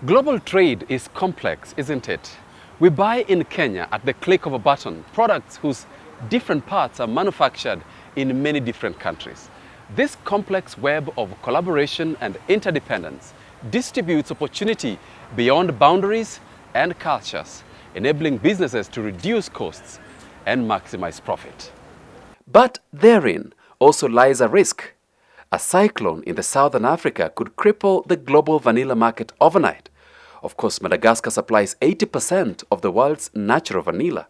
Global trade is complex, isn't it? We buy in Kenya at the click of a button products whose different parts are manufactured in many different countries. This complex web of collaboration and interdependence distributes opportunity beyond boundaries and cultures, enabling businesses to reduce costs and maximize profit. But therein also lies a risk. A cyclone in the southern Africa could cripple the global vanilla market overnight. Of course, Madagascar supplies 80% of the world's natural vanilla.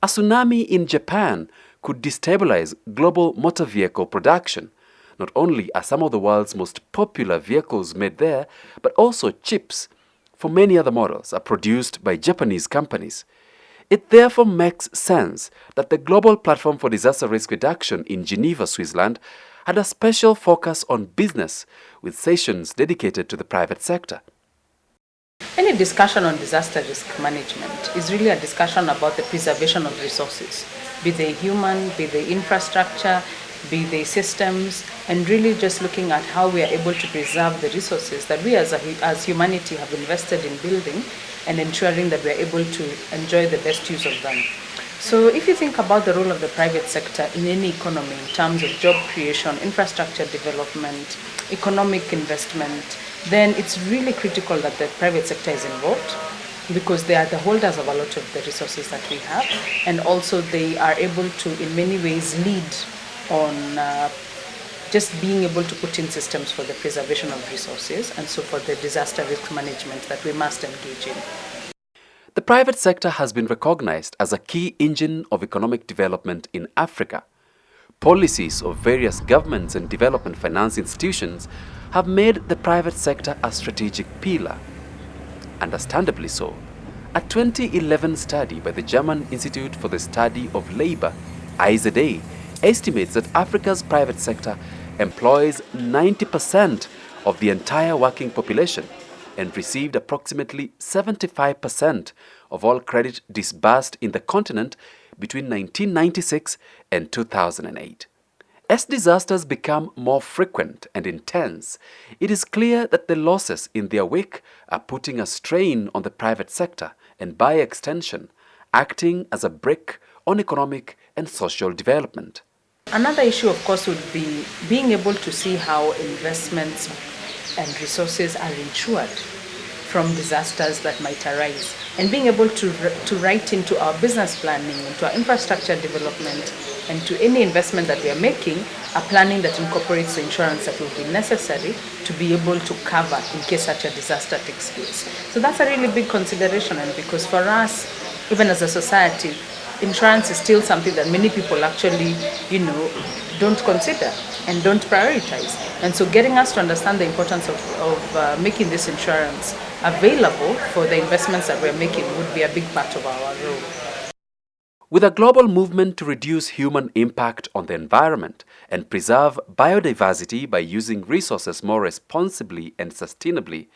A tsunami in Japan could destabilize global motor vehicle production. Not only are some of the world's most popular vehicles made there, but also chips for many other models are produced by Japanese companies. It therefore makes sense that the Global Platform for Disaster Risk Reduction in Geneva, Switzerland, had a special focus on business with sessions dedicated to the private sector. Any discussion on disaster risk management is really a discussion about the preservation of resources, be they human, be they infrastructure, be they systems, and really just looking at how we are able to preserve the resources that we as humanity have invested in building and ensuring that we are able to enjoy the best use of them. So if you think about the role of the private sector in any economy in terms of job creation, infrastructure development, economic investment, then it's really critical that the private sector is involved because they are the holders of a lot of the resources that we have, and also they are able to in many ways lead on just being able to put in systems for the preservation of resources and so for the disaster risk management that we must engage in. The private sector has been recognized as a key engine of economic development in Africa. Policies of various governments and development finance institutions have made the private sector a strategic pillar. Understandably so. A 2011 study by the German Institute for the Study of Labor, IZA, estimates that Africa's private sector employs 90% of the entire working population and received approximately 75% of all credit disbursed in the continent between 1996 and 2008. As disasters become more frequent and intense, it is clear that the losses in their wake are putting a strain on the private sector and, by extension, acting as a brake on economic and social development. Another issue, of course, would be being able to see how investments and resources are insured from disasters that might arise, and being able to write into our business planning, into our infrastructure development, and to any investment that we are making, a planning that incorporates the insurance that will be necessary to be able to cover in case such a disaster takes place. So that's a really big consideration, and because for us, even as a society, insurance is still something that many people actually, don't consider and don't prioritize. And so getting us to understand the importance of making this insurance available for the investments that we're making would be a big part of our role. With a global movement to reduce human impact on the environment and preserve biodiversity by using resources more responsibly and sustainably,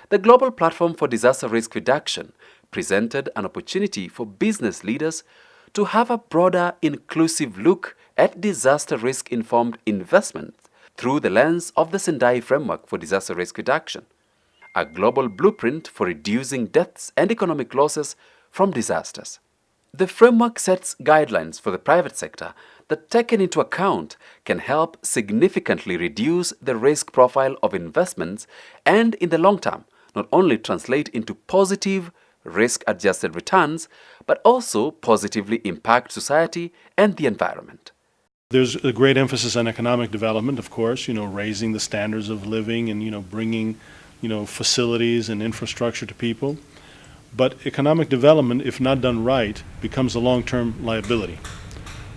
the Global Platform for Disaster Risk Reduction presented an opportunity for business leaders to have a broader, inclusive look at disaster risk-informed investment through the lens of the Sendai Framework for Disaster Risk Reduction, a global blueprint for reducing deaths and economic losses from disasters. The framework sets guidelines for the private sector that, taken into account, can help significantly reduce the risk profile of investments and, in the long term, not only translate into positive risk-adjusted returns, but also positively impact society and the environment. There's a great emphasis on economic development, of course, raising the standards of living and, bringing, facilities and infrastructure to people. But economic development, if not done right, becomes a long-term liability.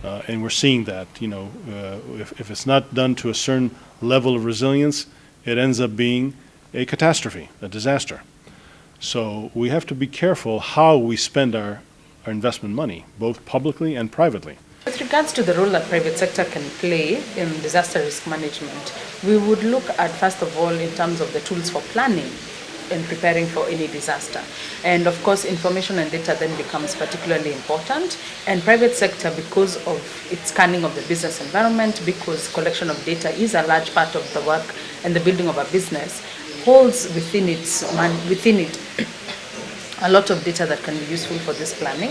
And we're seeing that, if it's not done to a certain level of resilience, it ends up being a catastrophe, a disaster. So we have to be careful how we spend our investment money, both publicly and privately. With regards to the role that private sector can play in disaster risk management, we would look at, first of all, in terms of the tools for planning and preparing for any disaster. And of course, information and data then becomes particularly important. And private sector, because of its scanning of the business environment, because collection of data is a large part of the work and the building of a business, holds within it a lot of data that can be useful for this planning.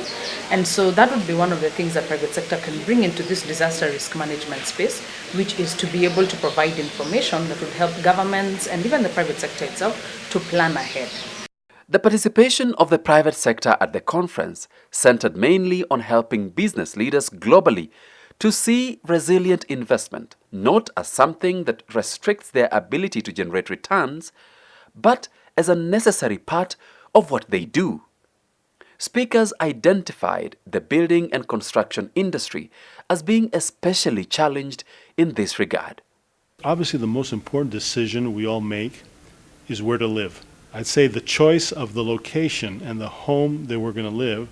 And so that would be one of the things that private sector can bring into this disaster risk management space, which is to be able to provide information that would help governments and even the private sector itself to plan ahead. The participation of the private sector at the conference centered mainly on helping business leaders globally to see resilient investment not as something that restricts their ability to generate returns, but as a necessary part of what they do. Speakers identified the building and construction industry as being especially challenged in this regard. Obviously, the most important decision we all make is where to live. I'd say the choice of the location and the home that we're going to live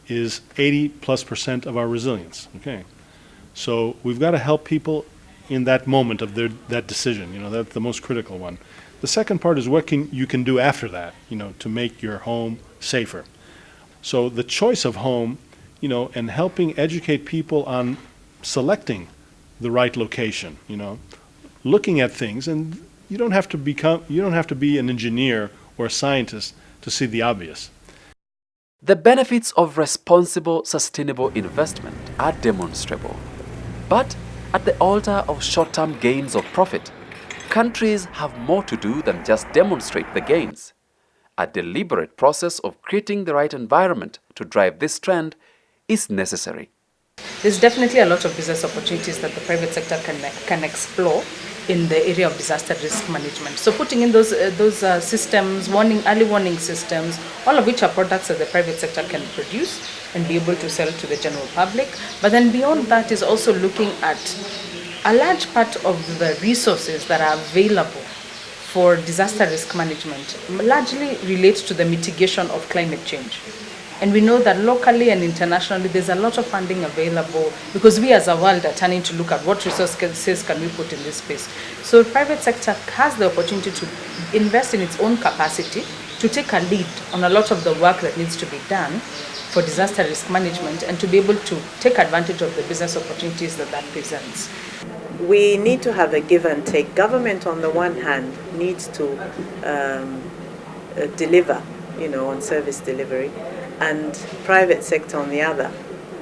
is 80+% of our resilience. Okay, so we've got to help people in that moment of that decision. You know, that's the most critical one. The second part is what you can do after that, you know, to make your home safer. So the choice of home, you know, and helping educate people on selecting the right location, you know, looking at things, and you don't have to be an engineer or a scientist to see the obvious. The benefits of responsible, sustainable investment are demonstrable. But at the altar of short-term gains of profit, countries have more to do than just demonstrate the gains. A deliberate process of creating the right environment to drive this trend is necessary. There's definitely a lot of business opportunities that the private sector can explore in the area of disaster risk management. So putting in those systems, early warning systems, all of which are products that the private sector can produce and be able to sell to the general public. But then beyond that is also looking at a large part of the resources that are available for disaster risk management largely relates to the mitigation of climate change. And we know that locally and internationally there's a lot of funding available because we as a world are turning to look at what resources can we put in this space. So the private sector has the opportunity to invest in its own capacity to take a lead on a lot of the work that needs to be done for disaster risk management and to be able to take advantage of the business opportunities that presents. We need to have a give and take. Government on the one hand needs to deliver, you know, on service delivery, and private sector on the other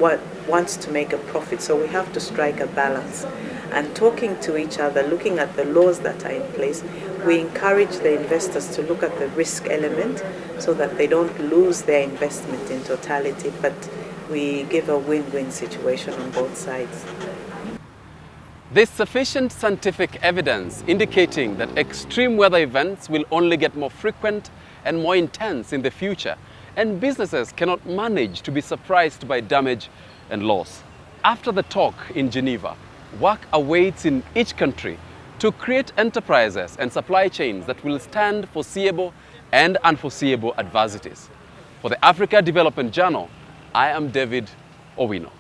wants to make a profit. So we have to strike a balance. And talking to each other, looking at the laws that are in place, we encourage the investors to look at the risk element so that they don't lose their investment in totality, but we give a win-win situation on both sides. There's sufficient scientific evidence indicating that extreme weather events will only get more frequent and more intense in the future, and businesses cannot manage to be surprised by damage and loss. After the talk in Geneva, work awaits in each country to create enterprises and supply chains that will stand foreseeable and unforeseeable adversities. For the Africa Development Journal, I am David Owino.